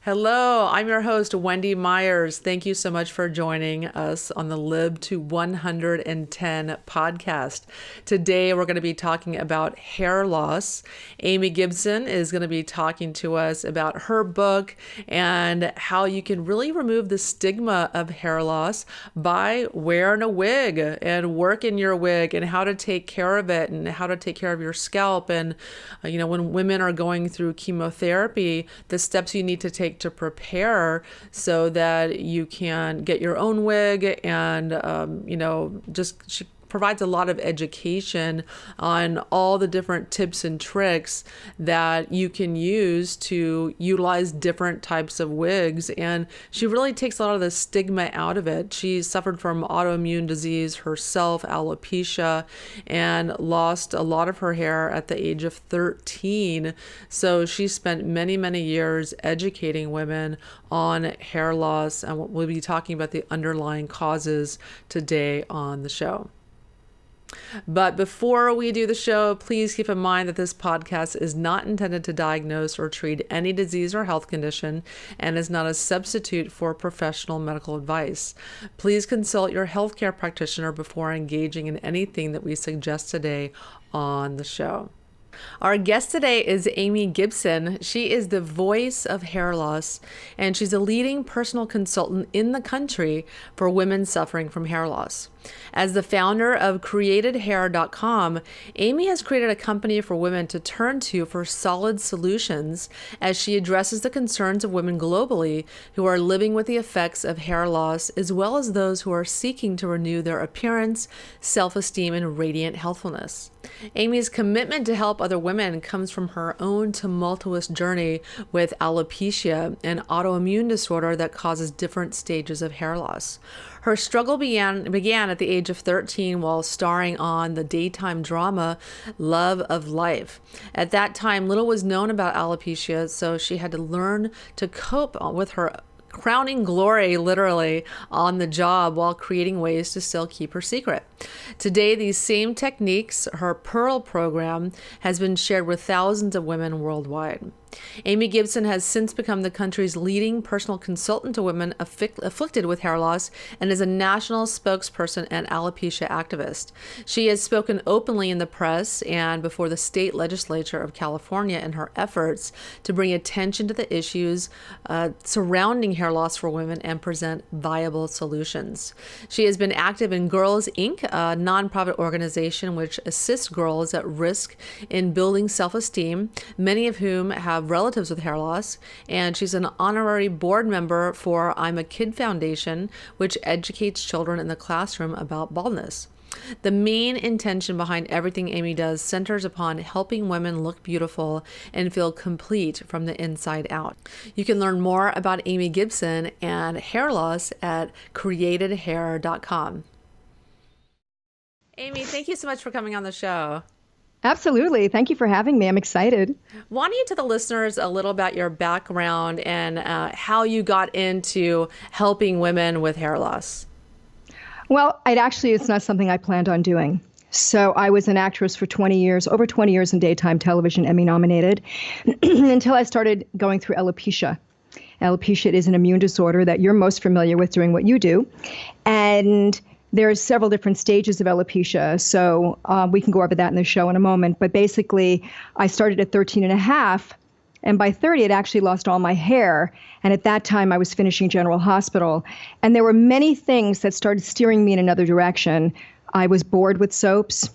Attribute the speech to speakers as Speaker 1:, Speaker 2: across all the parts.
Speaker 1: Hello, I'm your host, Wendy Myers. Thank you so much for joining us on the Lib to 110 podcast. Today, we're going to be talking about hair loss. Amy Gibson is going to be talking to us about her book and how you can really remove the stigma of hair loss by wearing a wig and working your wig and how to take care of it and how to take care of your scalp. And, when women are going through chemotherapy, the steps you need to take to prepare so that you can get your own wig and, she provides a lot of education on all the different tips and tricks that you can use to utilize different types of wigs. And she really takes a lot of the stigma out of it. She suffered from autoimmune disease herself, alopecia, and lost a lot of her hair at the age of 13. So she spent many, many years educating women on hair loss. And we'll be talking about the underlying causes today on the show. But before we do the show, please keep in mind that this podcast is not intended to diagnose or treat any disease or health condition and is not a substitute for professional medical advice. Please consult your healthcare practitioner before engaging in anything that we suggest today on the show. Our guest today is Amy Gibson. She is the voice of hair loss, and she's a leading personal consultant in the country for women suffering from hair loss. As the founder of createdhair.com, Amy has created a company for women to turn to for solid solutions as she addresses the concerns of women globally who are living with the effects of hair loss, as well as those who are seeking to renew their appearance, self-esteem, and radiant healthfulness. Amy's commitment to help other women comes from her own tumultuous journey with alopecia, an autoimmune disorder that causes different stages of hair loss. Her struggle began at the age of 13 while starring on the daytime drama Love of Life. At that time, little was known about alopecia, so she had to learn to cope with her crowning glory, literally, on the job while creating ways to still keep her secret. Today, these same techniques, her Pearl program, has been shared with thousands of women worldwide. Amy Gibson has since become the country's leading personal consultant to women afflicted with hair loss and is a national spokesperson and alopecia activist. She has spoken openly in the press and before the state legislature of California in her efforts to bring attention to the issues surrounding hair loss for women and present viable solutions. She has been active in Girls Inc., a nonprofit organization which assists girls at risk in building self-esteem, many of whom have relatives with hair loss, and she's an honorary board member for I'm a Kid Foundation, which educates children in the classroom about baldness. The main intention behind everything Amy does centers upon helping women look beautiful and feel complete from the inside out. You can learn more about Amy Gibson and hair loss at createdhair.com. Amy, thank you so much for coming on the show.
Speaker 2: Absolutely. Thank you for having me. I'm excited. Why
Speaker 1: don't you tell the listeners a little about your background and how you got into helping women with hair loss?
Speaker 2: Well, it's not something I planned on doing. So I was an actress for 20 years, over 20 years in daytime television, Emmy nominated, until I started going through alopecia. Alopecia is an immune disorder that you're most familiar with doing what you do. And there's several different stages of alopecia, so we can go over that in the show in a moment. But basically, I started at 13 and a half, and by 30, I'd actually lost all my hair. And at that time, I was finishing General Hospital. And there were many things that started steering me in another direction. I was bored with soaps.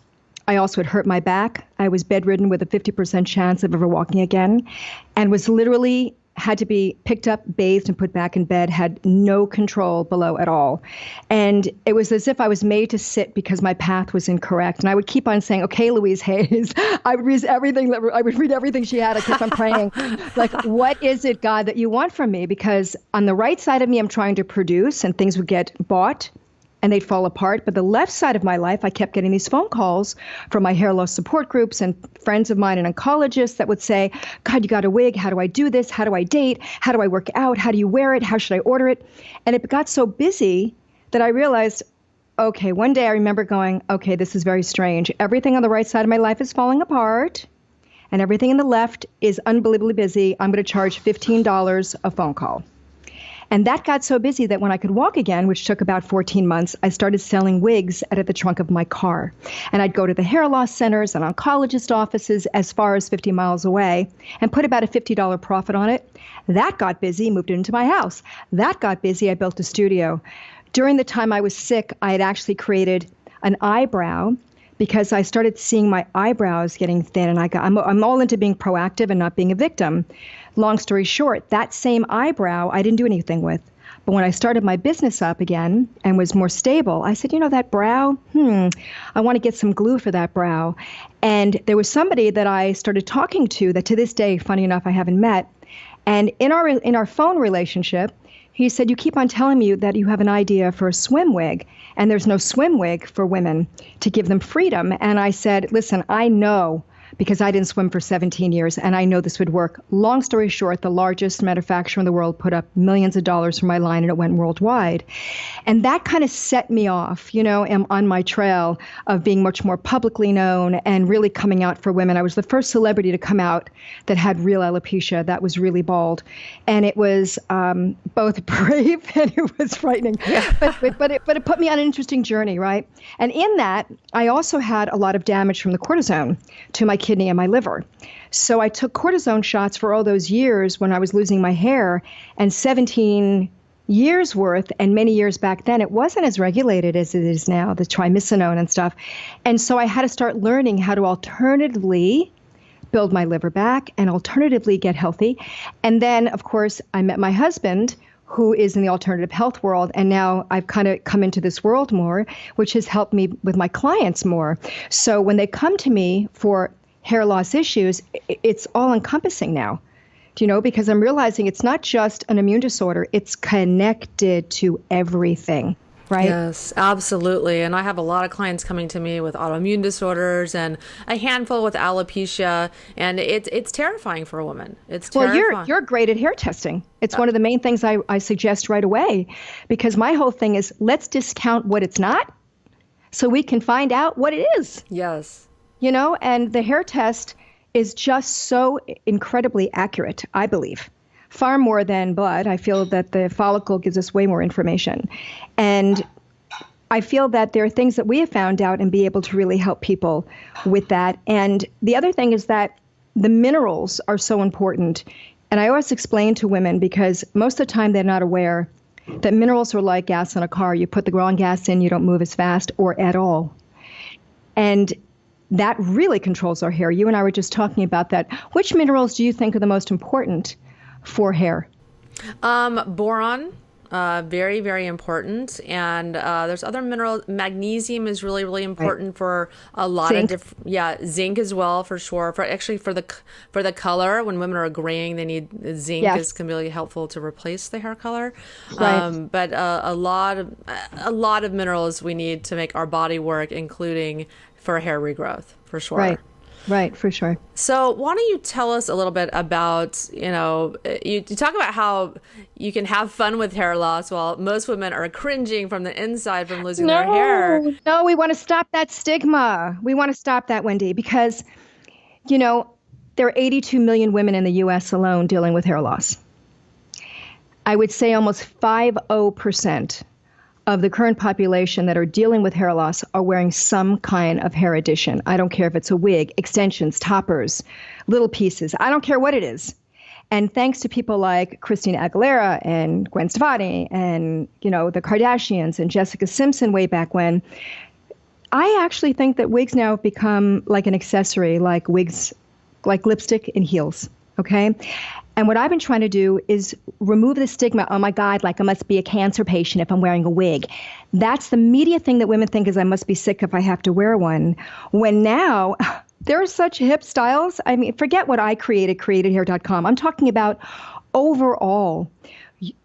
Speaker 2: I also had hurt my back. I was bedridden with a 50% chance of ever walking again, and was literally had to be picked up, bathed, and put back in bed, had no control below at all. And it was as if I was made to sit because my path was incorrect. And I would keep on saying, okay, Louise Hayes, I would read everything she had. I kept on praying, like, what is it, God, that you want from me? Because on the right side of me, I'm trying to produce and things would get bought and they'd fall apart. But the left side of my life, I kept getting these phone calls from my hair loss support groups and friends of mine and oncologists that would say, God, you got a wig. How do I do this? How do I date? How do I work out? How do you wear it? How should I order it? And it got so busy that I realized, okay, one day I remember going, okay, this is very strange. Everything on the right side of my life is falling apart. and everything in the left is unbelievably busy. I'm going to charge $15 a phone call. And that got so busy that when I could walk again, which took about 14 months, I started selling wigs out of the trunk of my car. And I'd go to the hair loss centers and oncologist offices as far as 50 miles away and put about a $50 profit on it. That got busy, moved it into my house. That got busy, I built a studio. During the time I was sick, I had actually created an eyebrow because I started seeing my eyebrows getting thin, and I'm all into being proactive and not being a victim. Long story short, that same eyebrow I didn't do anything with. But when I started my business up again and was more stable, I said, that brow, I want to get some glue for that brow. And there was somebody that I started talking to that to this day, funny enough, I haven't met. And in our phone relationship, he said, you keep on telling me that you have an idea for a swim wig, and there's no swim wig for women to give them freedom. And I said, listen, I know, because I didn't swim for 17 years, and I know this would work. Long story short, the largest manufacturer in the world put up millions of dollars for my line, and it went worldwide. And that kind of set me off, am on my trail of being much more publicly known and really coming out for women. I was the first celebrity to come out that had real alopecia, that was really bald. And it was both brave and it was frightening. Yeah. But it put me on an interesting journey, right? And in that, I also had a lot of damage from the cortisone to my kidney and my liver. So I took cortisone shots for all those years when I was losing my hair, and 17 years worth, and many years back then, it wasn't as regulated as it is now, the triamcinolone and stuff. And so I had to start learning how to alternatively build my liver back and alternatively get healthy. And then, of course, I met my husband, who is in the alternative health world. And now I've kind of come into this world more, which has helped me with my clients more. So when they come to me for hair loss issues, it's all encompassing now, because I'm realizing it's not just an immune disorder, it's connected to everything. Right?
Speaker 1: Yes, absolutely. And I have a lot of clients coming to me with autoimmune disorders and a handful with alopecia, and it's terrifying for a woman. It's terrifying.
Speaker 2: Well, you're great at hair testing. It's one of the main things I suggest right away, because my whole thing is let's discount what it's not so we can find out what it is.
Speaker 1: Yes.
Speaker 2: And the hair test is just so incredibly accurate, I believe. Far more than blood. I feel that the follicle gives us way more information. And I feel that there are things that we have found out and be able to really help people with that. And the other thing is that the minerals are so important. And I always explain to women, because most of the time they're not aware, that minerals are like gas in a car. You put the wrong gas in, you don't move as fast or at all. And that really controls our hair. You and I were just talking about that. Which minerals do you think are the most important for hair?
Speaker 1: Boron, very, very important. And there's other minerals. Magnesium is really, really important for a lot of different, zinc as well, for sure. For the color, when women are graying, they need zinc can be really helpful to replace the hair color.
Speaker 2: Right.
Speaker 1: But a lot of minerals we need to make our body work, including for hair regrowth, for sure.
Speaker 2: Right, for sure.
Speaker 1: So why don't you tell us a little bit about, you talk about how you can have fun with hair loss while most women are cringing from the inside from losing their hair.
Speaker 2: No, we want to stop that stigma. We want to stop that, Wendy, because, there are 82 million women in the U.S. alone dealing with hair loss. I would say almost 50% of the current population that are dealing with hair loss are wearing some kind of hair addition. I don't care if it's a wig, extensions, toppers, little pieces. I don't care what it is. And thanks to people like Christina Aguilera and Gwen Stefani and, the Kardashians and Jessica Simpson way back when, I actually think that wigs now have become like an accessory, like wigs, like lipstick and heels. Okay. And what I've been trying to do is remove the stigma. Oh my God, like I must be a cancer patient if I'm wearing a wig. That's the media thing that women think is I must be sick if I have to wear one. When now there are such hip styles. I mean, forget what I createdhair.com. I'm talking about overall.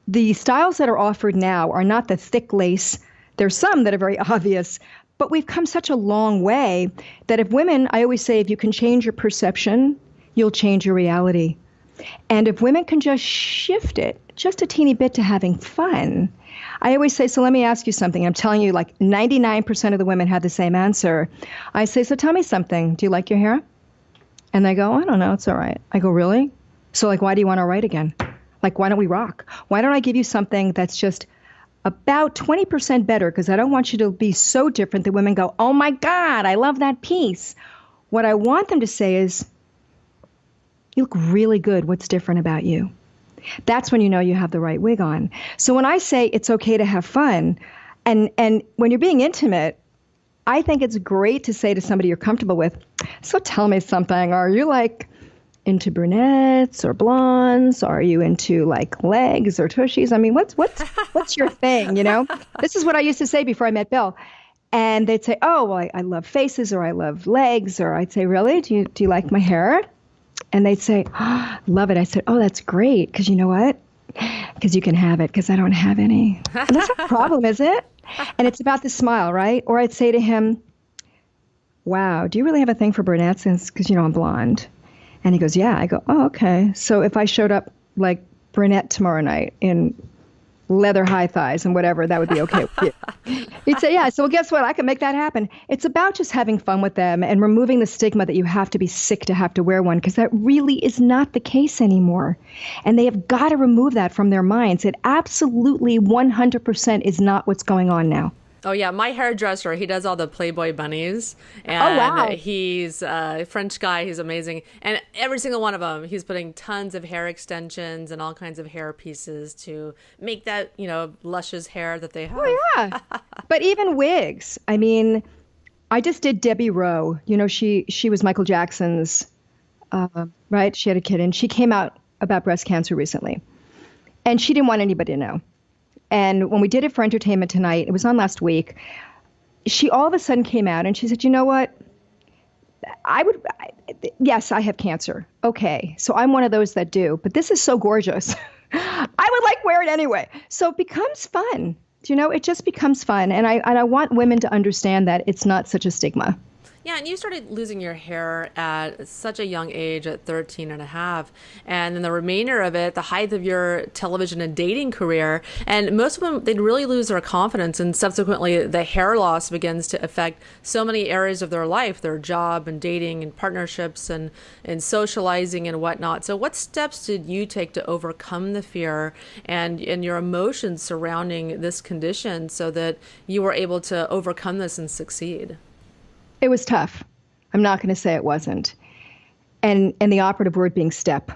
Speaker 2: The styles that are offered now are not the thick lace. There's some that are very obvious, but we've come such a long way that if women, I always say, if you can change your perception, you'll change your reality. And if women can just shift it just a teeny bit to having fun, I always say, so let me ask you something. I'm telling you, like 99% of the women have the same answer. I say, so tell me something. Do you like your hair? And they go, I don't know, it's all right. I go, really? So like, why do you want to write again? Like, why don't we rock? Why don't I give you something that's just about 20% better? Because I don't want you to be so different that women go, oh my God, I love that piece. What I want them to say is, you look really good. What's different about you? That's when you know you have the right wig on. So when I say it's okay to have fun, and when you're being intimate, I think it's great to say to somebody you're comfortable with, so tell me something. Are you like into brunettes or blondes? Are you into like legs or tushies? I mean, what's your thing, you know? This is what I used to say before I met Bill. And they'd say, oh, well, I love faces, or I love legs. Or I'd say, really? Do you like my hair? And they'd say, oh, love it. I said, oh, that's great. Because you know what? Because you can have it, because I don't have any. And that's not a problem, is it? And it's about the smile, right? Or I'd say to him, wow, do you really have a thing for brunettes? Because, you know, I'm blonde. And he goes, yeah. I go, oh, okay. So if I showed up like brunette tomorrow night in leather high thighs and whatever, that would be okay with you. He'd say, yeah. So well, guess what? I can make that happen. It's about just having fun with them and removing the stigma that you have to be sick to have to wear one, because that really is not the case anymore. And they have got to remove that from their minds. It absolutely 100% is not what's going on now.
Speaker 1: Oh yeah, my hairdresser, he does all the Playboy bunnies, and
Speaker 2: oh, wow.
Speaker 1: He's a French guy. He's amazing, and every single one of them, he's putting tons of hair extensions and all kinds of hair pieces to make that, you know, luscious hair that they have.
Speaker 2: Oh yeah, but even wigs. I mean, I just did Debbie Rowe. You know, she was Michael Jackson's, right? She had a kid, and she came out about breast cancer recently, and she didn't want anybody to know. And when we did it for Entertainment Tonight, it was on last week, she all of a sudden came out and she said, you know what? Yes, I have cancer. Okay. So I'm one of those that do, but this is so gorgeous. I would like wear it anyway. So it becomes fun. You know, it just becomes fun. And I want women to understand that it's not such a stigma.
Speaker 1: Yeah, and you started losing your hair at such a young age, at 13 and a half. And then the remainder of it, the height of your television and dating career. And most of them, they'd really lose their confidence. And subsequently, the hair loss begins to affect so many areas of their life, their job and dating and partnerships and socializing and whatnot. So what steps did you take to overcome the fear and your emotions surrounding this condition so that you were able to overcome this and succeed?
Speaker 2: It was tough. I'm not going to say it wasn't. And the operative word being step.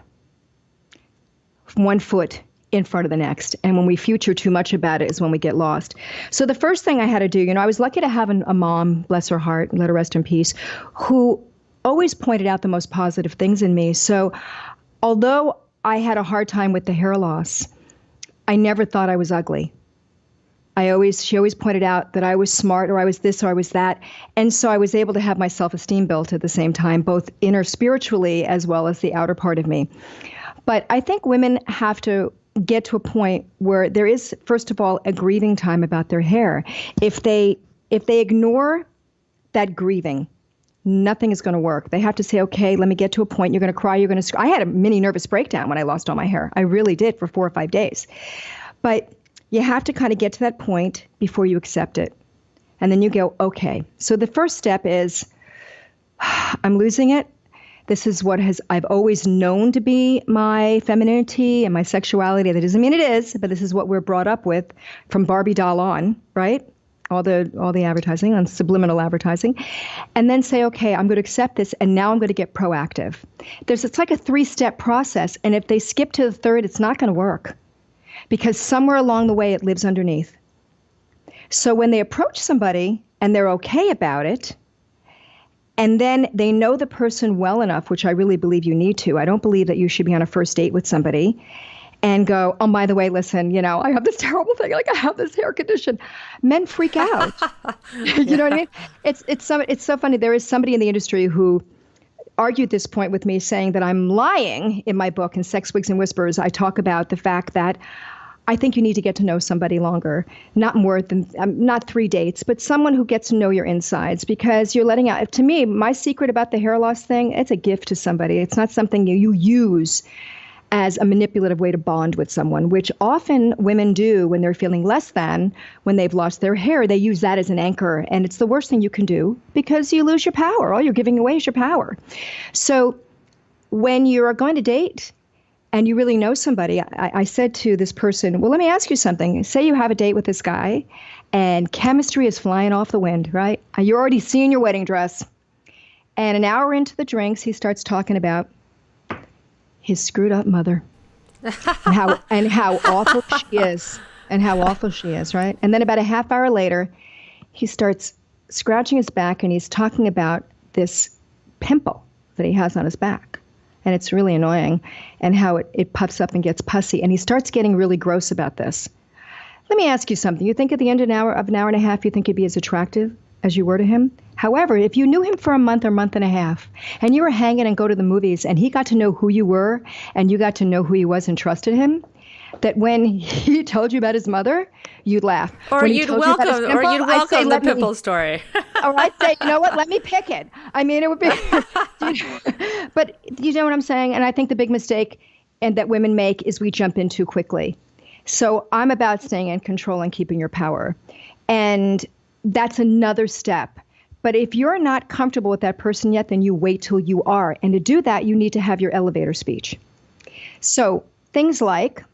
Speaker 2: One foot in front of the next. And when we future too much about it is when we get lost. So the first thing I had to do, you know, I was lucky to have a mom, bless her heart, let her rest in peace, who always pointed out the most positive things in me. So although I had a hard time with the hair loss, I never thought I was ugly. She always pointed out that I was smart, or I was this, or I was that. And so I was able to have my self-esteem built at the same time, both inner spiritually as well as the outer part of me. But I think women have to get to a point where there is, first of all, a grieving time about their hair. If they ignore that grieving, nothing is going to work. They have to say, okay, let me get to a point. You're going to cry. You're going to I had a mini nervous breakdown when I lost all my hair. I really did, for 4 or 5 days. But you have to kind of get to that point before you accept it. And then you go, okay. So the first step is, I'm losing it. This is what I've always known to be my femininity and my sexuality. That doesn't mean it is, but this is what we're brought up with from Barbie doll on, right? All the advertising and subliminal advertising. And then say, okay, I'm going to accept this, and now I'm going to get proactive. It's like a 3-step process. And if they skip to the third, it's not going to work. Because somewhere along the way, it lives underneath. So when they approach somebody and they're okay about it, and then they know the person well enough, which I really believe you need to. I don't believe that you should be on a first date with somebody and go, oh, by the way, listen, you know, I have this terrible thing. Like, I have this hair condition. Men freak out. You know what I mean? It's so funny. There is somebody in the industry who argued this point with me, saying that I'm lying in my book, in Sex, Wigs, and Whispers. I talk about the fact that I think you need to get to know somebody longer, not more than, not 3 dates, but someone who gets to know your insides, because you're letting out. To me, my secret about the hair loss thing, it's a gift to somebody. It's not something you use as a manipulative way to bond with someone, which often women do when they're feeling less than, when they've lost their hair. They use that as an anchor, and it's the worst thing you can do because you lose your power. All you're giving away is your power. So when you're going to date and you really know somebody, I said to this person, well, let me ask you something. Say you have a date with this guy and chemistry is flying off the wind, right? You're already seeing your wedding dress. And an hour into the drinks, he starts talking about his screwed up mother and how awful she is and how awful she is, right? And then about a half hour later, he starts scratching his back and he's talking about this pimple that he has on his back. And it's really annoying, and how it puffs up and gets pussy. And he starts getting really gross about this. Let me ask you something. You think at the end of an hour and a half, you think he'd be as attractive as you were to him? However, if you knew him for a month or month and a half, and you were hanging and go to the movies, and he got to know who you were, and you got to know who he was and trusted him, that when he told you about his mother, you'd laugh.
Speaker 1: Or you'd welcome the pimple story.
Speaker 2: Or I'd say, you know what, let me pick it. I mean, it would be, but you know what I'm saying? And I think the big mistake and that women make is we jump in too quickly. So I'm about staying in control and keeping your power. And that's another step. But if you're not comfortable with that person yet, then you wait till you are. And to do that, you need to have your elevator speech. So things like,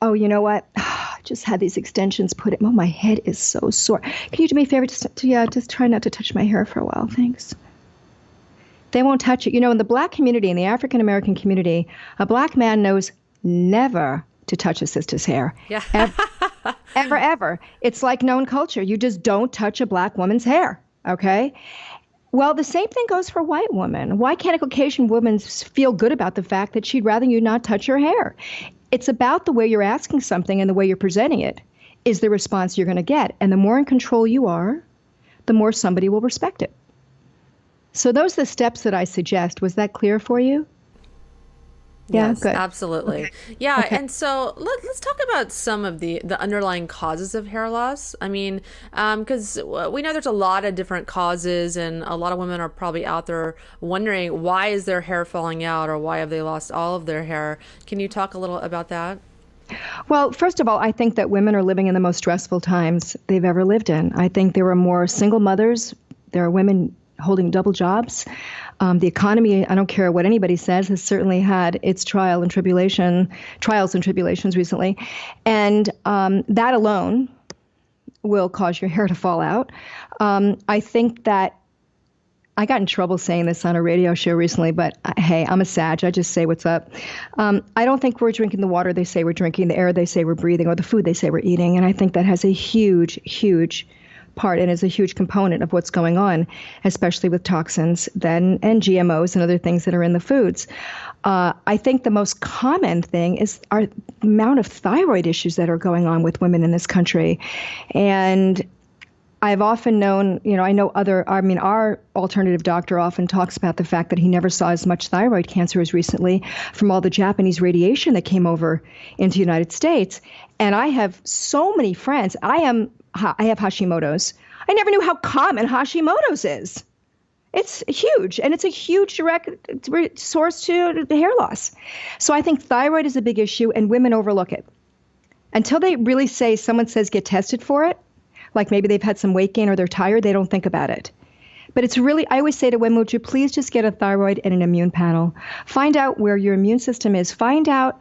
Speaker 2: oh, you know what? Just had these extensions put in. Oh, my head is so sore. Can you do me a favor? Just try not to touch my hair for a while. Thanks. They won't touch it. You know, in the black community, in the African American community, a black man knows never to touch his sister's hair. Yeah. Ever. It's like known culture. You just don't touch a black woman's hair. Okay? Well, the same thing goes for white women. Why can't a Caucasian woman feel good about the fact that she'd rather you not touch her hair? It's about the way you're asking something and the way you're presenting it is the response you're going to get. And the more in control you are, the more somebody will respect it. So those are the steps that I suggest. Was that clear for you? Yeah,
Speaker 1: yes,
Speaker 2: good.
Speaker 1: Absolutely. Okay. Yeah. Okay. And so let's talk about some of the underlying causes of hair loss. I mean, because we know there's a lot of different causes, and a lot of women are probably out there wondering, why is their hair falling out, or why have they lost all of their hair? Can you talk a little about that?
Speaker 2: Well, first of all, I think that women are living in the most stressful times they've ever lived in. I think there are more single mothers. There are women holding double jobs. The economy, I don't care what anybody says, has certainly had its trials and tribulations recently. And that alone will cause your hair to fall out. I think that I got in trouble saying this on a radio show recently, but hey, I'm a Sag. I just say what's up. I don't think we're drinking the water they say we're drinking, the air they say we're breathing, or the food they say we're eating. And I think that has a huge, huge part and is a huge component of what's going on, especially with toxins and GMOs and other things that are in the foods. I think the most common thing is the amount of thyroid issues that are going on with women in this country. And I've often known, our alternative doctor often talks about the fact that he never saw as much thyroid cancer as recently from all the Japanese radiation that came over into the United States. And I have so many friends. I have Hashimoto's. I never knew how common Hashimoto's is. It's huge, and it's a huge direct source to the hair loss. So I think thyroid is a big issue, and women overlook it. Until they really someone says get tested for it, like maybe they've had some weight gain or they're tired, they don't think about it. But it's really, I always say to women, would you please just get a thyroid and an immune panel? Find out where your immune system is. Find out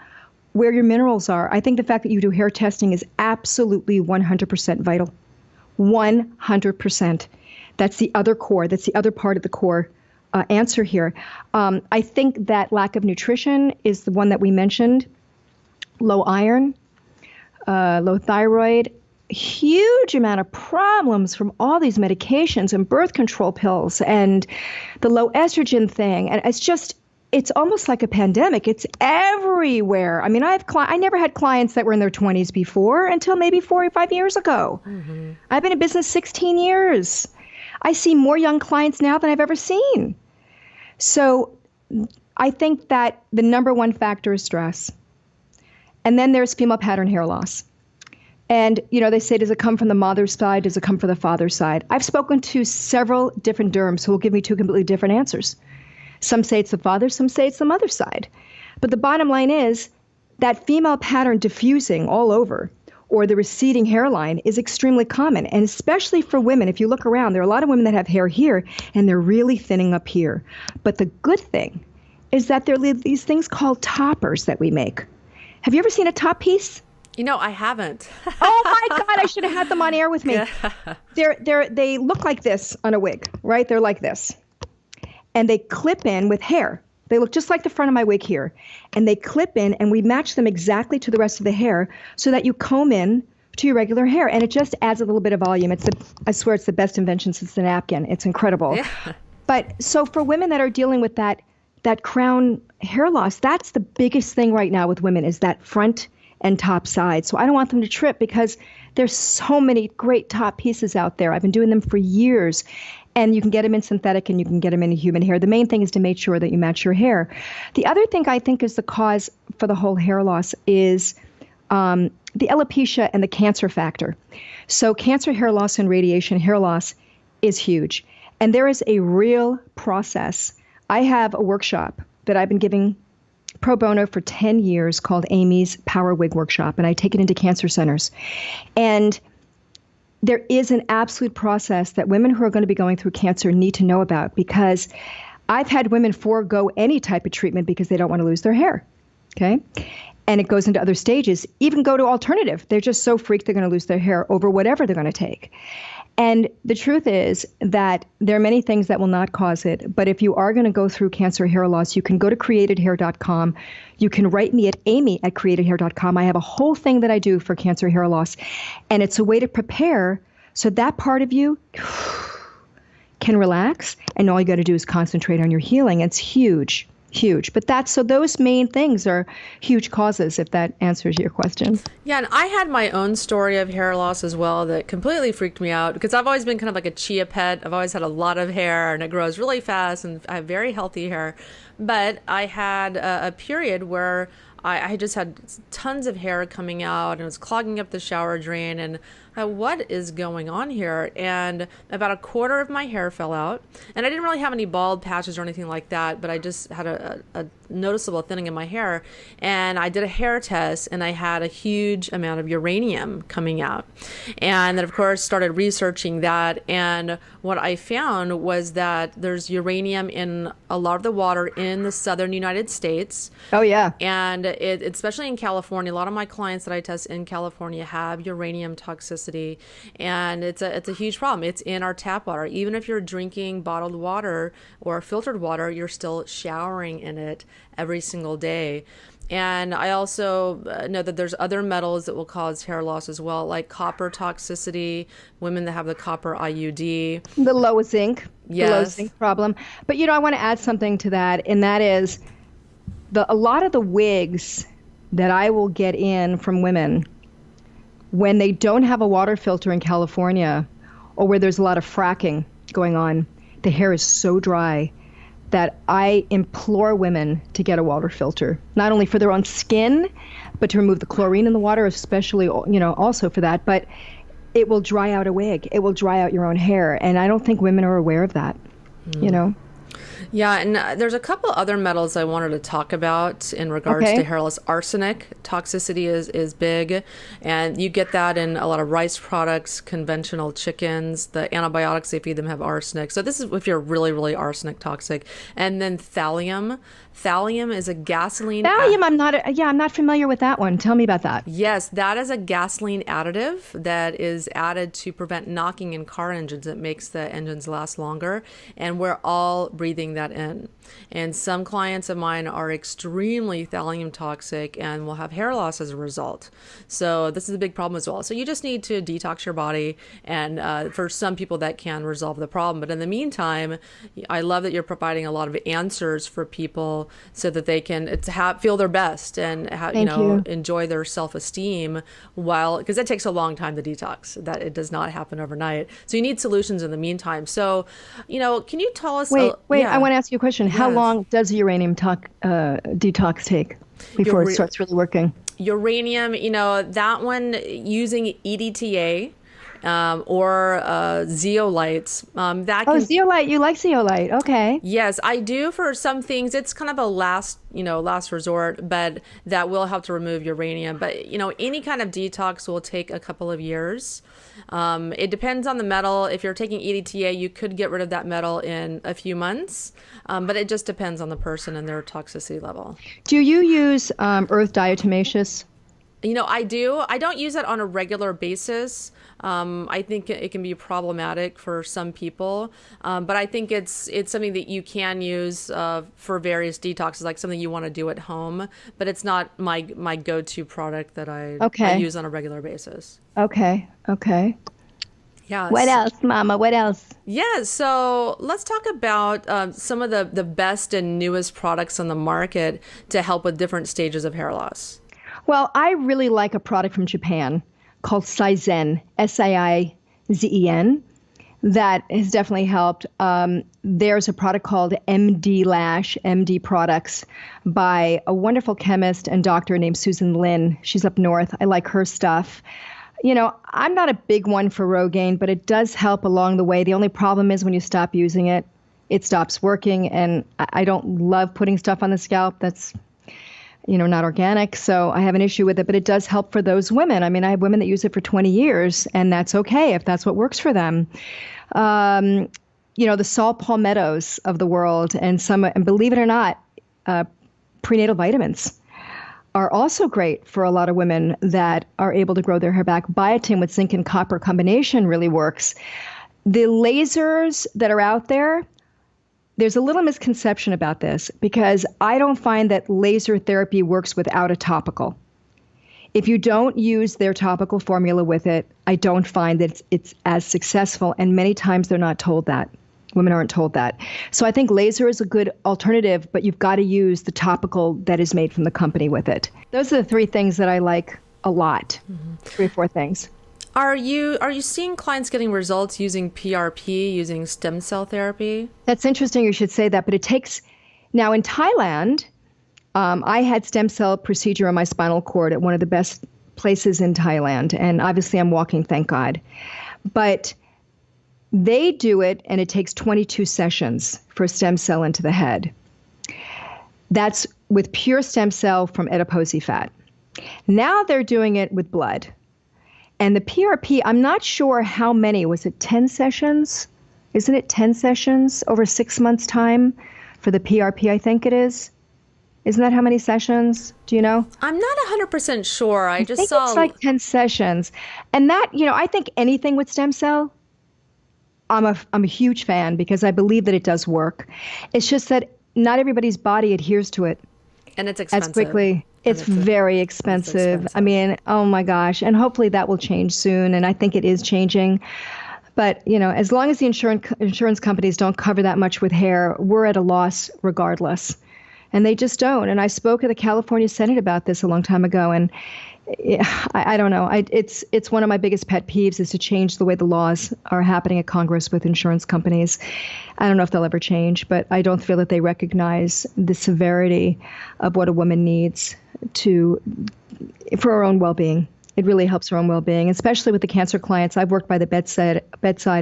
Speaker 2: where your minerals are. I think the fact that you do hair testing is absolutely 100% vital. 100%. That's the other core. That's the other part of the core answer here. I think that lack of nutrition is the one that we mentioned. Low iron, low thyroid, huge amount of problems from all these medications and birth control pills and the low estrogen thing. And it's almost like a pandemic. It's everywhere. I mean, I never had clients that were in their 20s before until maybe 4 or 5 years ago. Mm-hmm. I've been in business 16 years. I see more young clients now than I've ever seen. So I think that the number one factor is stress. And then there's female pattern hair loss. And, they say, does it come from the mother's side? Does it come from the father's side? I've spoken to several different derms who will give me two completely different answers. Some say it's the father, some say it's the mother's side. But the bottom line is that female pattern diffusing all over, or the receding hairline, is extremely common. And especially for women, if you look around, there are a lot of women that have hair here and they're really thinning up here. But the good thing is that there are these things called toppers that we make. Have you ever seen a top piece?
Speaker 1: I haven't.
Speaker 2: Oh my God, I should have had them on air with me.
Speaker 1: Yeah.
Speaker 2: They look like this on a wig, right? They're like this. And they clip in with hair. They look just like the front of my wig here. And they clip in, and we match them exactly to the rest of the hair so that you comb in to your regular hair. And it just adds a little bit of volume. I swear it's the best invention since the napkin. It's incredible.
Speaker 1: Yeah.
Speaker 2: But so for women that are dealing with that crown hair loss, that's the biggest thing right now with women, is that front and top side. So I don't want them to trip, because there's so many great top pieces out there. I've been doing them for years, and you can get them in synthetic and you can get them in human hair. The main thing is to make sure that you match your hair. The other thing I think is the cause for the whole hair loss is the alopecia and the cancer factor. So cancer hair loss and radiation hair loss is huge. And there is a real process. I have a workshop that I've been giving pro bono for 10 years called Amy's Power Wig Workshop, and I take it into cancer centers. And there is an absolute process that women who are going to be going through cancer need to know about, because I've had women forego any type of treatment because they don't want to lose their hair. Okay? And it goes into other stages, even go to alternative. They're just so freaked they're going to lose their hair over whatever they're going to take. And the truth is that there are many things that will not cause it. But if you are going to go through cancer hair loss, you can go to createdhair.com. You can write me at amy@createdhair.com. I have a whole thing that I do for cancer hair loss. And it's a way to prepare so that part of you can relax. And all you got to do is concentrate on your healing. It's huge. Huge. But those main things are huge causes, if that answers your question.
Speaker 1: Yeah, and I had my own story of hair loss as well that completely freaked me out, because I've always been kind of like a chia pet. I've always had a lot of hair, and it grows really fast, and I have very healthy hair. But I had a period where I just had tons of hair coming out, and it was clogging up the shower drain, and what is going on here? And about a quarter of my hair fell out, and I didn't really have any bald patches or anything like that, but I just had a noticeable thinning in my hair. And I did a hair test, and I had a huge amount of uranium coming out. And then, of course, started researching that, and what I found was that there's uranium in a lot of the water in the southern United States.
Speaker 2: Oh, yeah.
Speaker 1: And especially in California, a lot of my clients that I test in California have uranium toxicity, and it's a huge problem. It's in our tap water. Even if you're drinking bottled water or filtered water, you're still showering in it every single day. And I also know that there's other metals that will cause hair loss as well, like copper toxicity, women that have the copper IUD.
Speaker 2: The low zinc.
Speaker 1: Yes.
Speaker 2: The low zinc problem. But, I want to add something to that, and that is a lot of the wigs that I will get in from women, when they don't have a water filter in California, or where there's a lot of fracking going on, the hair is so dry that I implore women to get a water filter, not only for their own skin, but to remove the chlorine in the water, especially, also for that. But it will dry out a wig. It will dry out your own hair. And I don't think women are aware of that,
Speaker 1: Yeah, and there's a couple other metals I wanted to talk about in regards to hair loss. Arsenic toxicity is big, and you get that in a lot of rice products, conventional chickens. The antibiotics they feed them have arsenic. So this is if you're really, really arsenic toxic. And then thallium. Thallium is a gasoline.
Speaker 2: Thallium, I'm not familiar with that one. Tell me about that.
Speaker 1: Yes, that is a gasoline additive that is added to prevent knocking in car engines. It makes the engines last longer, and we're all breathing that in. And some clients of mine are extremely thallium toxic and will have hair loss as a result. So this is a big problem as well. So you just need to detox your body, and for some people that can resolve the problem. But in the meantime, I love that you're providing a lot of answers for people so that they can feel their best and enjoy their self-esteem, because it takes a long time to detox. That it does not happen overnight. So you need solutions in the meantime. So, can you tell us?
Speaker 2: Wait, I want to ask you a question. Yes. How long does uranium detox take before it starts really working?
Speaker 1: Uranium, that one using EDTA or zeolites. That
Speaker 2: Oh,
Speaker 1: can
Speaker 2: zeolite. You like zeolite. Okay.
Speaker 1: Yes, I do for some things. It's kind of a last resort, but that will help to remove uranium. But, any kind of detox will take a couple of years. It depends on the metal. If you're taking EDTA, you could get rid of that metal in a few months, but it just depends on the person and their toxicity level.
Speaker 2: Do you use earth diatomaceous?
Speaker 1: I do. I don't use it on a regular basis. I think it can be problematic for some people, but I think it's something that you can use for various detoxes, like something you want to do at home. But it's not my go-to product that I use on a regular basis.
Speaker 2: Okay.
Speaker 1: Yeah.
Speaker 2: What else, Mama? What else?
Speaker 1: Yeah, so let's talk about some of the best and newest products on the market to help with different stages of hair loss.
Speaker 2: Well, I really like a product from Japan called Saizen, Saizen, that has definitely helped. There's a product called MD Lash, MD Products, by a wonderful chemist and doctor named Susan Lin. She's up north. I like her stuff. I'm not a big one for Rogaine, but it does help along the way. The only problem is when you stop using it, it stops working. And I don't love putting stuff on the scalp that's not organic. So I have an issue with it, but it does help for those women. I mean, I have women that use it for 20 years, and that's okay if that's what works for them. The saw palmettos of the world and believe it or not, prenatal vitamins are also great for a lot of women that are able to grow their hair back. Biotin with zinc and copper combination really works. The lasers that are out there's a little misconception about this because I don't find that laser therapy works without a topical. If you don't use their topical formula with it, I don't find that it's as successful. And many times they're not told that. Women aren't told that. So I think laser is a good alternative, but you've got to use the topical that is made from the company with it. Those are the three things that I like a lot. 3 or 4 things.
Speaker 1: Are you seeing clients getting results using PRP, using stem cell therapy?
Speaker 2: That's interesting you should say that, but it takes, now in Thailand, I had stem cell procedure on my spinal cord at one of the best places in Thailand, and obviously I'm walking, thank God. But they do it, and it takes 22 sessions for a stem cell into the head. That's with pure stem cell from adipose fat. Now they're doing it with blood. And the PRP, I'm not sure how many. Was it 10 sessions? Isn't it 10 sessions over 6 months' time for the PRP, I think it is? Isn't that how many sessions? Do you know?
Speaker 1: I'm not 100% sure. I just
Speaker 2: think
Speaker 1: saw
Speaker 2: it's like 10 sessions. And that, I think anything with stem cell, I'm a huge fan because I believe that it does work. It's just that not everybody's body adheres to it.
Speaker 1: And it's expensive.
Speaker 2: As quickly. It's very expensive. I mean, oh my gosh. And hopefully that will change soon. And I think it is changing. But, as long as the insurance companies don't cover that much with hair, we're at a loss regardless. And they just don't. And I spoke at the California Senate about this a long time ago. And I don't know. It's one of my biggest pet peeves is to change the way the laws are happening at Congress with insurance companies. I don't know if they'll ever change, but I don't feel that they recognize the severity of what a woman needs for her own well-being. It really helps her own well-being, especially with the cancer clients. I've worked by the bedside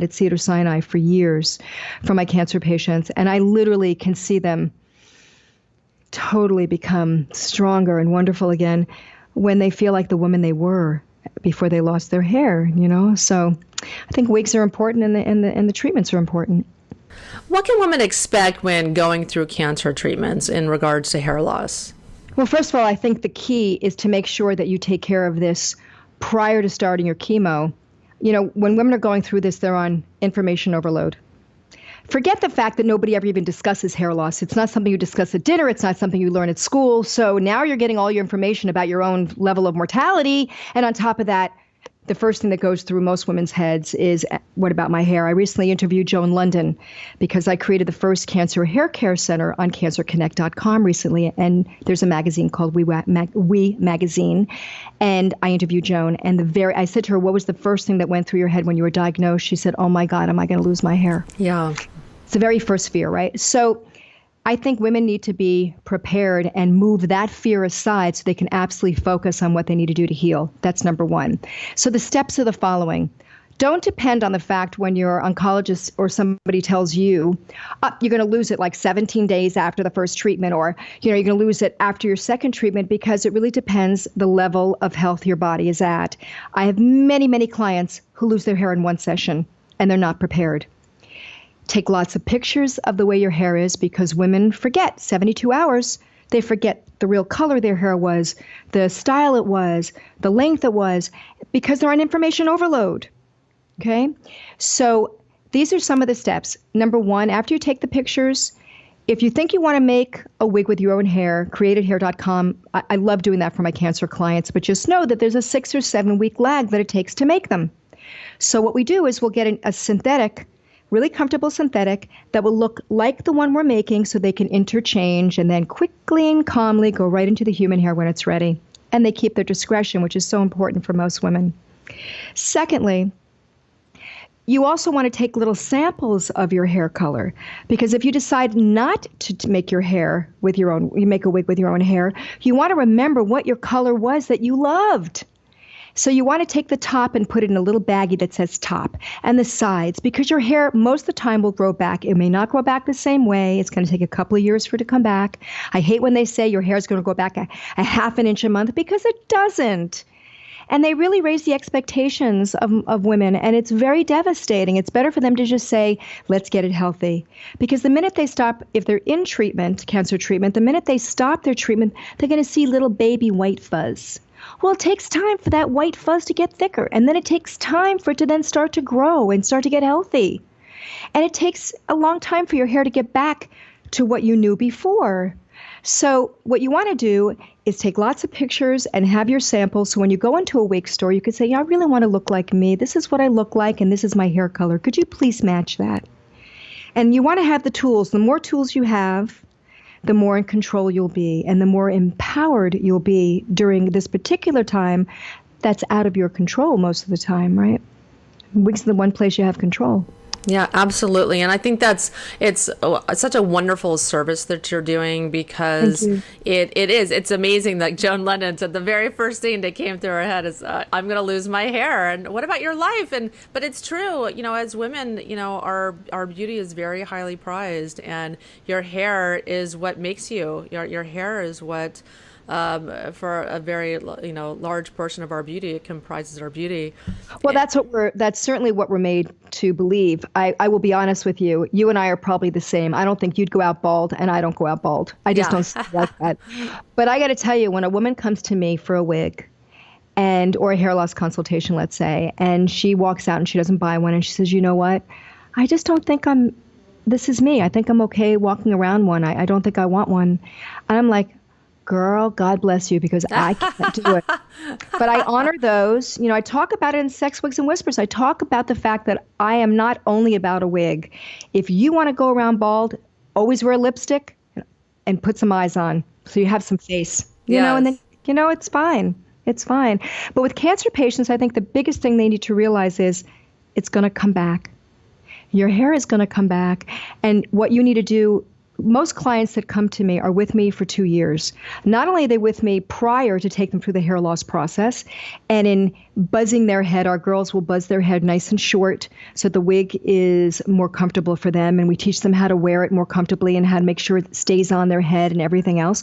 Speaker 2: at Cedars-Sinai for years for my cancer patients, and I literally can see them totally become stronger and wonderful again when they feel like the woman they were before they lost their hair, So I think wigs are important and the treatments are important.
Speaker 1: What can women expect when going through cancer treatments in regards to hair loss?
Speaker 2: Well, first of all, I think the key is to make sure that you take care of this prior to starting your chemo. When women are going through this, they're on information overload. Forget the fact that nobody ever even discusses hair loss. It's not something you discuss at dinner. It's not something you learn at school. So now you're getting all your information about your own level of mortality. And on top of that, the first thing that goes through most women's heads is, what about my hair? I recently interviewed Joan London because I created the first cancer hair care center on cancerconnect.com recently. And there's a magazine called We Magazine. And I interviewed Joan. And I said to her, what was the first thing that went through your head when you were diagnosed? She said, oh my God, am I going to lose my hair?
Speaker 1: Yeah.
Speaker 2: It's the very first fear, right? So I think women need to be prepared and move that fear aside so they can absolutely focus on what they need to do to heal. That's number one. So the steps are the following. Don't depend on the fact when your oncologist or somebody tells you you're going to lose it like 17 days after the first treatment, or you're going to lose it after your second treatment, because it really depends the level of health your body is at. I have many, many clients who lose their hair in one session and they're not prepared. Take lots of pictures of the way your hair is, because women forget 72 hours. They forget the real color their hair was, the style it was, the length it was, because they're on information overload. Okay, so these are some of the steps. Number one, after you take the pictures, if you think you want to make a wig with your own hair, createdhair.com. I love doing that for my cancer clients, but just know that there's a 6 or 7 week lag that it takes to make them. So what we do is we'll get a synthetic, really comfortable synthetic that will look like the one we're making, so they can interchange and then quickly and calmly go right into the human hair when it's ready. And they keep their discretion, which is so important for most women. Secondly, you also want to take little samples of your hair color, because if you decide not to make your hair with your own, you make a wig with your own hair, you want to remember what your color was that you loved. So you want to take the top and put it in a little baggie that says top, and the sides, because your hair most of the time will grow back. It may not grow back the same way. It's going to take a couple of years for it to come back. I hate when they say your hair is going to grow back a half an inch a month, because it doesn't. And they really raise the expectations of women, and it's very devastating. It's better for them to just say, let's get it healthy. Because the minute they stop, if they're in treatment, cancer treatment, the minute they stop their treatment, they're going to see little baby white fuzz. Well, it takes time for that white fuzz to get thicker, and then it takes time for it to then start to grow and start to get healthy. And it takes a long time for your hair to get back to what you knew before. So what you want to do is take lots of pictures and have your samples. So when you go into a wig store, you could say, yeah, I really want to look like me. This is what I look like, and this is my hair color. Could you please match that? And you want to have the tools. The more tools you have, the more in control you'll be, and the more empowered you'll be during this particular time that's out of your control most of the time, right? Wigs are the one place you have control.
Speaker 1: Yeah, absolutely. And I think it's such a wonderful service that you're doing, because it's amazing that Joan Lennon said the very first thing that came through her head is, I'm going to lose my hair. And what about your life? But it's true, as women, our beauty is very highly prized, and your hair is what makes you. Your hair is what, for a very large portion of our beauty, it comprises our beauty.
Speaker 2: Well, that's certainly what we're made to believe. I will be honest with you. You and I are probably the same. I don't think you'd go out bald, and I don't go out bald. I just don't see like that. But I got to tell you, when a woman comes to me for a wig or a hair loss consultation, let's say, and she walks out and she doesn't buy one, and she says, you know what? I just don't think this is me. I think I'm okay walking around one. I don't think I want one. And I'm like, girl, God bless you, because I can't do it. But I honor those. I talk about it in Sex, Wigs, and Whispers. I talk about the fact that I am not only about a wig. If you want to go around bald, always wear lipstick and put some eyes on so you have some face. You know, and then, it's fine. It's fine. But with cancer patients, I think the biggest thing they need to realize is it's going to come back. Your hair is going to come back. And what you need to do, most clients that come to me are with me for 2 years. Not only are they with me prior to take them through the hair loss process, and in buzzing their head, our girls will buzz their head nice and short so the wig is more comfortable for them, and we teach them how to wear it more comfortably and how to make sure it stays on their head and everything else.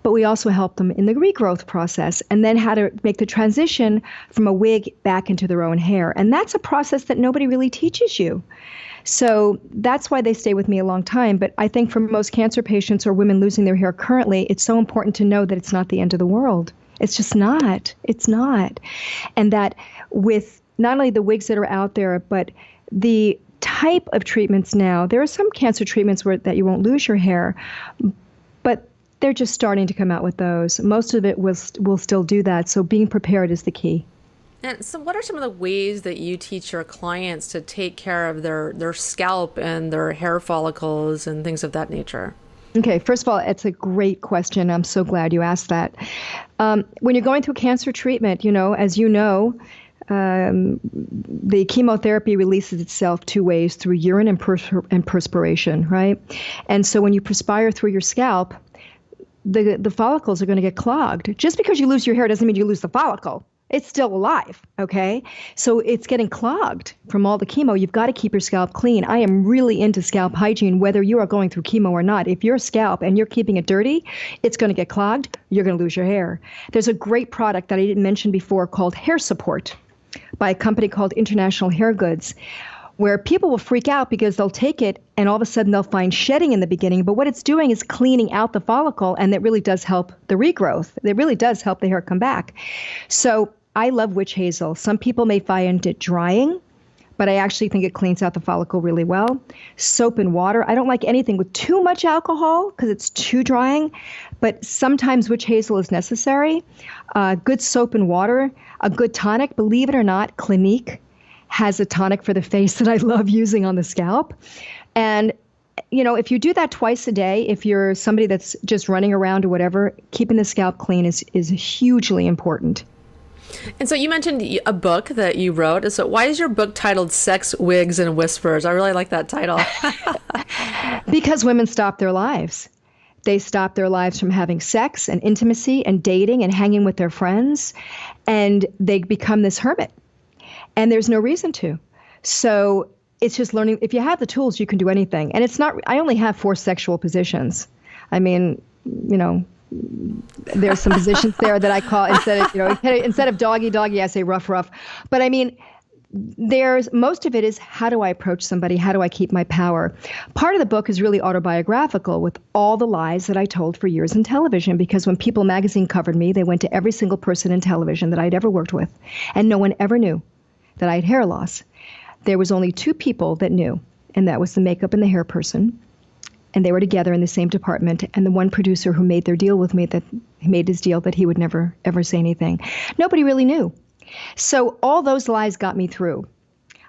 Speaker 2: But we also help them in the regrowth process, and then how to make the transition from a wig back into their own hair. And that's a process that nobody really teaches you. So that's why they stay with me a long time. But I think for most cancer patients or women losing their hair currently, it's so important to know that it's not the end of the world. It's just not. It's not. And that with not only the wigs that are out there, but the type of treatments now, there are some cancer treatments that you won't lose your hair, but they're just starting to come out with those. Most of it will still do that. So being prepared is the key.
Speaker 1: And so what are some of the ways that you teach your clients to take care of their scalp and their hair follicles and things of that nature?
Speaker 2: Okay, first of all, it's a great question. I'm so glad you asked that. When you're going through cancer treatment, as you know, the chemotherapy releases itself 2 ways, through urine and perspiration, right? And so when you perspire through your scalp, the follicles are going to get clogged. Just because you lose your hair doesn't mean you lose the follicle. It's still alive, okay? So it's getting clogged from all the chemo. You've got to keep your scalp clean. I am really into scalp hygiene, whether you are going through chemo or not. If your scalp and you're keeping it dirty, it's going to get clogged. You're going to lose your hair. There's a great product that I didn't mention before called Hair Support by a company called International Hair Goods, where people will freak out because they'll take it and all of a sudden they'll find shedding in the beginning. But what it's doing is cleaning out the follicle, and that really does help the regrowth. It really does help the hair come back. So I love witch hazel. Some people may find it drying, but I actually think it cleans out the follicle really well. Soap and water. I don't like anything with too much alcohol because it's too drying, but sometimes witch hazel is necessary. Good soap and water, a good tonic. Believe it or not, Clinique has a tonic for the face that I love using on the scalp. And if you do that twice a day, if you're somebody that's just running around or whatever, keeping the scalp clean is hugely important.
Speaker 1: And so you mentioned a book that you wrote. So why is your book titled Sex, Wigs, and Whispers? I really like that title.
Speaker 2: Because women stop their lives. They stop their lives from having sex and intimacy and dating and hanging with their friends, and they become this hermit. And there's no reason to. So it's just learning. If you have the tools, you can do anything. And it's not, I only have 4 sexual positions. I mean, there's some positions there that I call instead of doggy, I say rough. But I mean, most of it is, how do I approach somebody? How do I keep my power? Part of the book is really autobiographical with all the lies that I told for years in television, because when People magazine covered me, they went to every single person in television that I'd ever worked with, and no one ever knew that I had hair loss. There was only 2 people that knew, and that was the makeup and the hair person. And they were together in the same department, and the one producer who made their deal with me, that he made his deal that he would never, ever say anything. Nobody really knew. So all those lies got me through.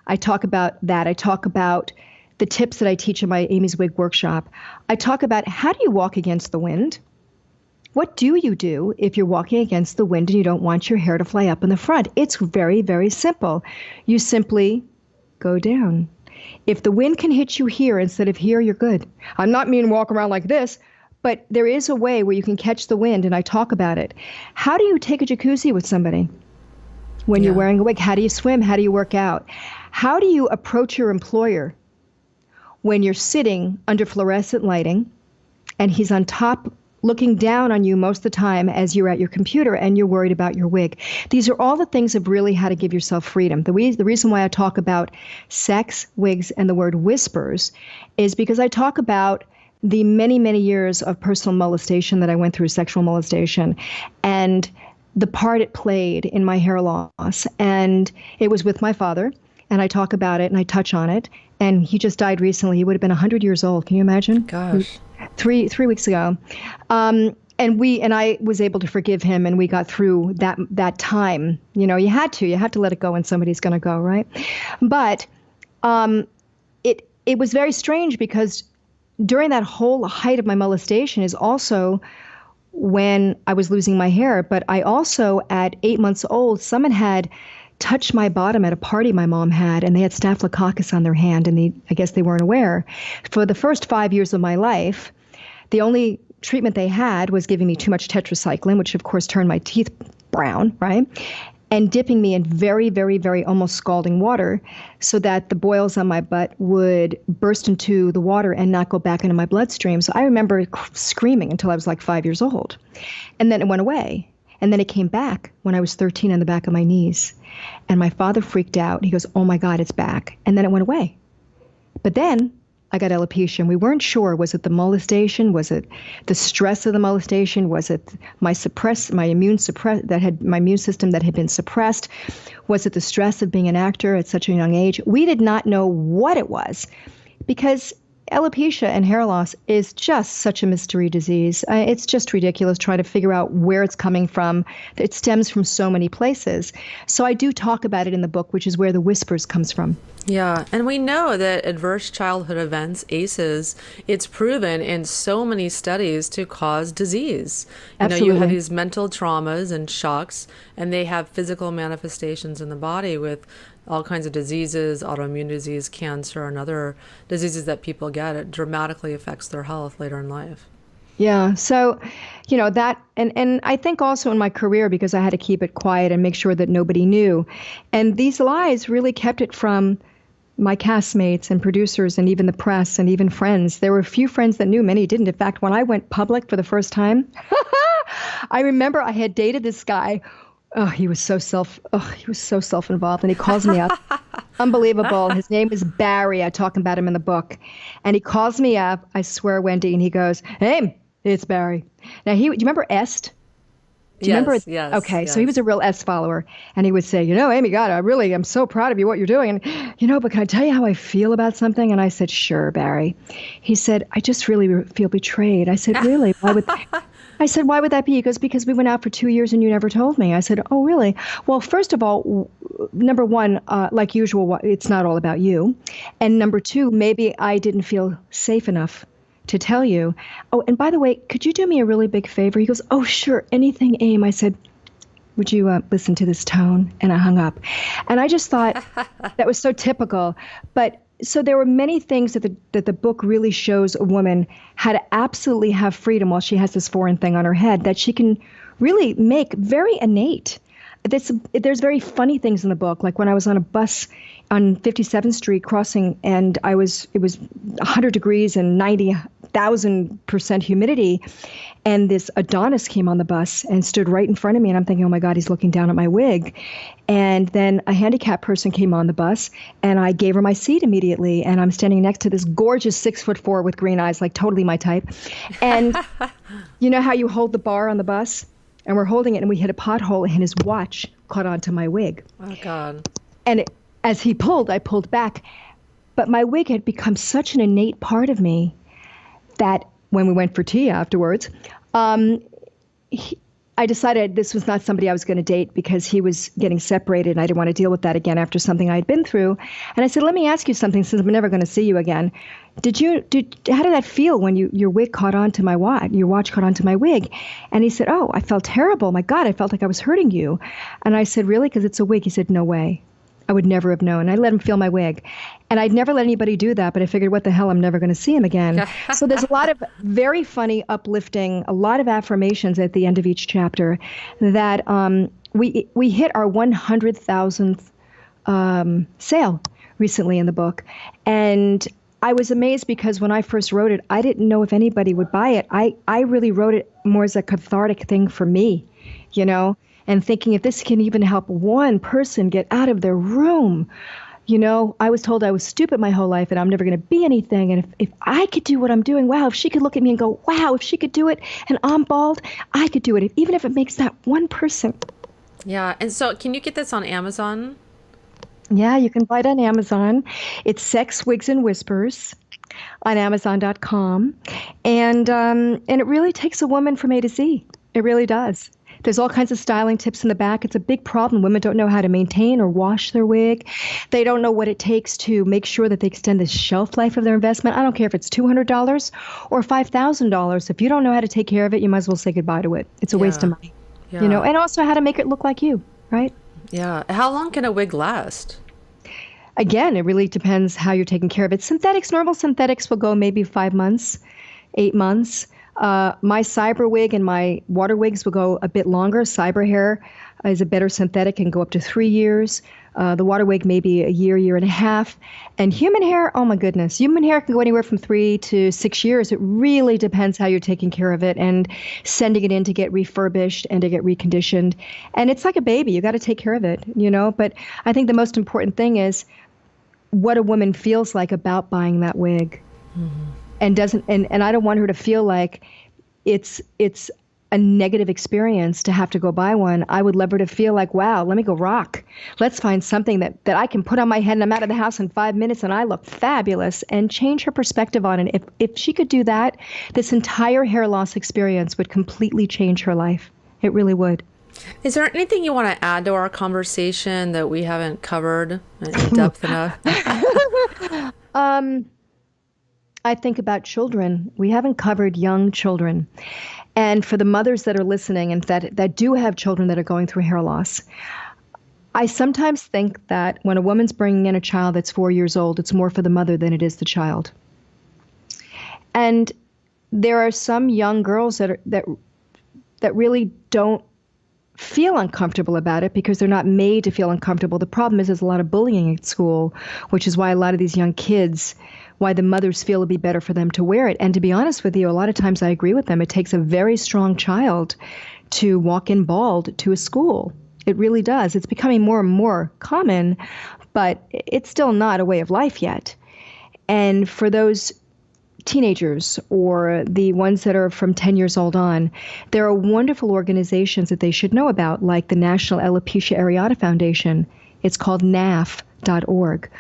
Speaker 2: I talk about that. I talk about the tips that I teach in my Amy's Wig workshop. I talk about, how do you walk against the wind? What do you do if you're walking against the wind and you don't want your hair to fly up in the front? It's very, very simple. You simply go down. If the wind can hit you here instead of here, you're good. I'm not mean walk around like this, but there is a way where you can catch the wind, and I talk about it. How do you take a jacuzzi with somebody when you're wearing a wig? How do you swim? How do you work out? How do you approach your employer when you're sitting under fluorescent lighting and he's on top looking down on you most of the time as you're at your computer and you're worried about your wig? These are all the things of really how to give yourself freedom. The reason why I talk about sex, wigs, and the word whispers is because I talk about the many, many years of personal molestation that I went through, sexual molestation, and the part it played in my hair loss. And it was with my father, and I talk about it and I touch on it. And he just died recently. He would have been 100 years old. Can you imagine?
Speaker 1: Gosh.
Speaker 2: 3 weeks ago. And I was able to forgive him, and we got through that time. You had to let it go when somebody's going to go, right? But it was very strange, because during that whole height of my molestation is also when I was losing my hair. But I also, at 8 months old, someone had touched my bottom at a party my mom had, and they had staphylococcus on their hand, and I guess they weren't aware. For the first 5 years of my life, the only treatment they had was giving me too much tetracycline, which of course turned my teeth brown, right? And dipping me in very, very, very almost scalding water so that the boils on my butt would burst into the water and not go back into my bloodstream. So I remember screaming until I was like 5 years old. And then it went away. And then it came back when I was 13 on the back of my knees. And my father freaked out. He goes, "Oh my God, it's back." And then it went away. But then I got alopecia, and we weren't sure. Was it the molestation? Was it the stress of the molestation? Was it my immune system that had been suppressed? Was it the stress of being an actor at such a young age? We did not know what it was, because alopecia and hair loss is just such a mystery disease. It's just ridiculous trying to figure out where it's coming from. It stems from so many places. So I do talk about it in the book, which is where the whispers comes from.
Speaker 1: Yeah, and we know that adverse childhood events, ACEs, it's proven in so many studies to cause disease.
Speaker 2: Absolutely.
Speaker 1: You have these mental traumas and shocks, and they have physical manifestations in the body with all kinds of diseases, autoimmune disease, cancer, and other diseases that people get. It dramatically affects their health later in life.
Speaker 2: Yeah. So, that, and I think also in my career, because I had to keep it quiet and make sure that nobody knew. And these lies really kept it from my castmates and producers and even the press and even friends. There were a few friends that knew, many didn't. In fact, when I went public for the first time, I remember I had dated this guy. He was so self-involved, and he calls me up. Unbelievable. His name is Barry. I talk about him in the book. And he calls me up, I swear, Wendy, and he goes, "Hey, it's Barry." Now, do you remember Est? Do you remember?
Speaker 1: Yes.
Speaker 2: Okay,
Speaker 1: Yes.
Speaker 2: so he was a real Est follower. And he would say, Amy, God, I'm so proud of you, what you're doing. And, but can I tell you how I feel about something? And I said, "Sure, Barry." He said, "I just really feel betrayed." I said, "Really? Why would that be?" He goes, "Because we went out for 2 years and you never told me." I said, "Oh, really?" Well, first of all, number one, like usual, it's not all about you. And number two, maybe I didn't feel safe enough to tell you. Oh, and by the way, could you do me a really big favor? He goes, "Oh, sure, anything, Aim." I said, "Would you listen to this tone?" And I hung up. And I just thought that was so typical. But so there were many things that the book really shows a woman how to absolutely have freedom while she has this foreign thing on her head that she can really make very innate. There's very funny things in the book, like when I was on a bus on 57th Street crossing, and it was 100 degrees and 90,000% humidity, and this Adonis came on the bus and stood right in front of me, and I'm thinking, oh my God, he's looking down at my wig. And then a handicapped person came on the bus, and I gave her my seat immediately, and I'm standing next to this gorgeous 6'4" with green eyes, like totally my type. And you know how you hold the bar on the bus? And we're holding it, and we hit a pothole, and his watch caught onto my wig.
Speaker 1: Oh, God.
Speaker 2: And as he pulled, I pulled back. But my wig had become such an innate part of me that when we went for tea afterwards, I decided this was not somebody I was going to date because he was getting separated, and I didn't want to deal with that again after something I had been through. And I said, "Let me ask you something, since I'm never going to see you again. How did that feel when your wig caught onto my watch? Your watch caught onto my wig?" And he said, "Oh, I felt terrible. My God, I felt like I was hurting you." And I said, "Really? Because it's a wig?" He said, "No way. I would never have known." I let him feel my wig. And I'd never let anybody do that, but I figured, what the hell, I'm never going to see him again. So there's a lot of very funny, uplifting, a lot of affirmations at the end of each chapter that we hit our 100,000th sale recently in the book. And I was amazed because when I first wrote it, I didn't know if anybody would buy it. I really wrote it more as a cathartic thing for me, and thinking if this can even help one person get out of their room. I was told I was stupid my whole life and I'm never going to be anything. And if I could do what I'm doing, wow, if she could look at me and go, wow, if she could do it and I'm bald, I could do it. Even if it makes that one person.
Speaker 1: Yeah. And so can you get this on Amazon?
Speaker 2: Yeah, you can buy it on Amazon. It's Sex, Wigs, and Whispers on Amazon.com. And it really takes a woman from A to Z. It really does. There's all kinds of styling tips in the back. It's a big problem. Women don't know how to maintain or wash their wig. They don't know what it takes to make sure that they extend the shelf life of their investment. I don't care if it's $200 or $5,000. If you don't know how to take care of it, you might as well say goodbye to it. It's a waste of money, and also how to make it look like you, right?
Speaker 1: Yeah. How long can a wig last?
Speaker 2: Again, it really depends how you're taking care of it. Normal synthetics will go maybe 5 months, 8 months. My cyber wig and my water wigs will go a bit longer. Cyber hair is a better synthetic and go up to 3 years. The water wig maybe a year and a half. And human hair, oh my goodness. Human hair can go anywhere from 3 to 6 years. It really depends how you're taking care of it and sending it in to get refurbished and to get reconditioned. And it's like a baby. You got to take care of it, But I think the most important thing is what a woman feels like about buying that wig. Mm-hmm. And I don't want her to feel like it's a negative experience to have to go buy one. I would love her to feel like, wow, let me go rock. Let's find something that I can put on my head and I'm out of the house in 5 minutes and I look fabulous, and change her perspective on it. If she could do that, this entire hair loss experience would completely change her life. It really would.
Speaker 1: Is there anything you want to add to our conversation that we haven't covered in depth enough?
Speaker 2: I think about children. We haven't covered young children. And for the mothers that are listening and that do have children that are going through hair loss, I sometimes think that when a woman's bringing in a child that's 4 years old, it's more for the mother than it is the child. And there are some young girls that really don't feel uncomfortable about it because they're not made to feel uncomfortable. The problem is there's a lot of bullying at school, which is why a lot of these young kids, why the mothers feel it'd be better for them to wear it. And to be honest with you, a lot of times I agree with them. It takes a very strong child to walk in bald to a school. It really does. It's becoming more and more common, but it's still not a way of life yet. And for those teenagers or the ones that are from 10 years old on, there are wonderful organizations that they should know about, like the National Alopecia Areata Foundation. It's called NAF.org.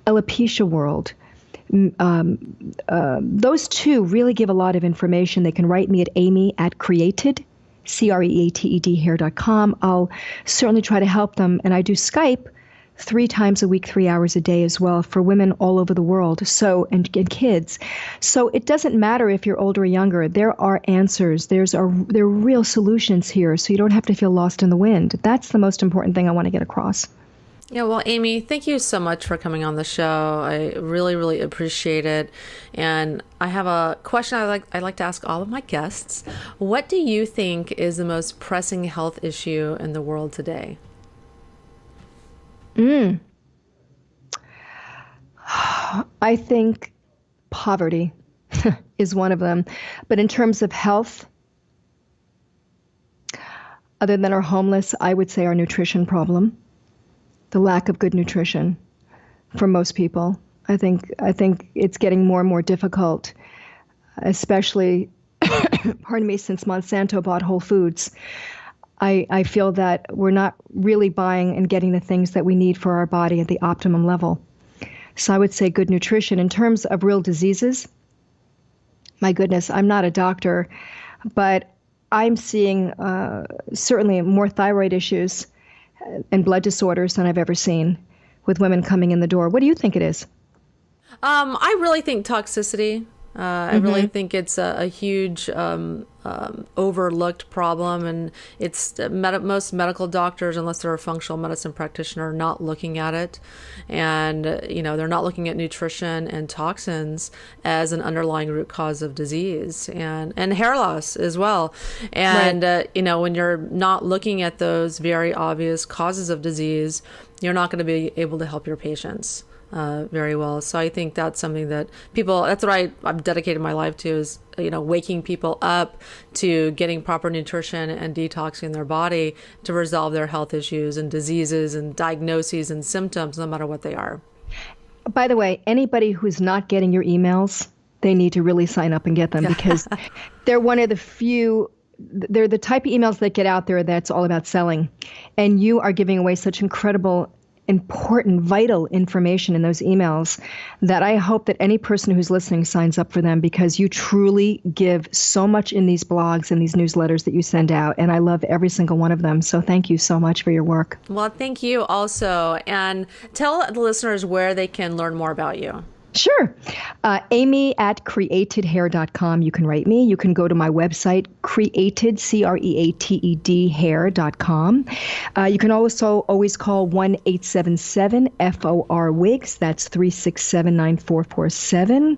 Speaker 2: Alopecia World. Those two really give a lot of information. They can write me at amy@created, created hair.com. I'll certainly try to help them. And I do Skype 3 times a week, 3 hours a day as well for women all over the world. So, and kids. So it doesn't matter if you're older or younger. There are answers. There are real solutions here. So you don't have to feel lost in the wind. That's the most important thing I want to get across.
Speaker 1: Yeah, well, Amy, thank you so much for coming on the show. I really, really appreciate it. And I have a question I'd like to ask all of my guests. What do you think is the most pressing health issue in the world today?
Speaker 2: I think poverty is one of them. But in terms of health, other than our homeless, I would say our nutrition problem, the lack of good nutrition for most people. I think it's getting more and more difficult, especially, pardon me, since Monsanto bought Whole Foods. I feel that we're not really buying and getting the things that we need for our body at the optimum level. So I would say good nutrition. In terms of real diseases, my goodness, I'm not a doctor, but I'm seeing certainly more thyroid issues and blood disorders than I've ever seen with women coming in the door. What do you think it is?
Speaker 1: I really think toxicity. I really think it's a huge overlooked problem, and it's most medical doctors, unless they're a functional medicine practitioner, are not looking at it. And they're not looking at nutrition and toxins as an underlying root cause of disease and hair loss as well. And right. When you're not looking at those very obvious causes of disease, you're not going to be able to help your patients very well. So I think that's something that that's what I've dedicated my life to, is, waking people up to getting proper nutrition and detoxing their body to resolve their health issues and diseases and diagnoses and symptoms, no matter what they are. By the way, anybody who's not getting your emails, they need to really sign up and get them, because they're one of the few. They're the type of emails that get out there that's all about selling. And you are giving away such incredible, important, vital information in those emails that I hope that any person who's listening signs up for them, because you truly give so much in these blogs and these newsletters that you send out. And I love every single one of them. So thank you so much for your work. Well, thank you also. And tell the listeners where they can learn more about you. Sure. Amy@createdhair.com. You can write me. You can go to my website, created, created hair.com. You can also always call 1-877-FOR-WIGS. That's 367-9447.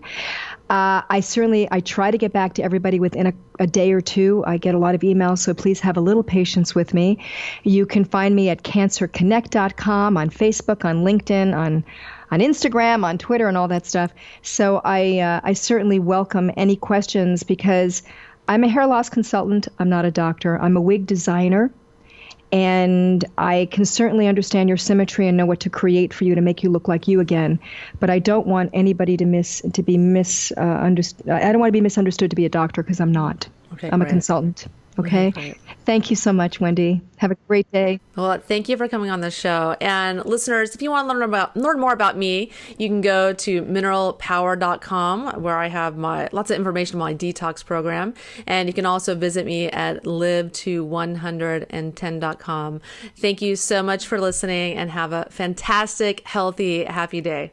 Speaker 1: I try to get back to everybody within a day or two. I get a lot of emails, so please have a little patience with me. You can find me at cancerconnect.com, on Facebook, on LinkedIn, on Instagram, on Twitter, and all that stuff. So I certainly welcome any questions, because I'm a hair loss consultant. I'm not a doctor. I'm a wig designer. And I can certainly understand your symmetry and know what to create for you to make you look like you again. But I don't want anybody to be misunderstood. I don't want to be misunderstood to be a doctor, because I'm not. Okay, I'm a consultant. Okay. Thank you so much, Wendy. Have a great day. Well, thank you for coming on the show. And listeners, if you want to learn more about me, you can go to mineralpower.com, where I have lots of information on my detox program. And you can also visit me at live110.com. Thank you so much for listening, and have a fantastic, healthy, happy day.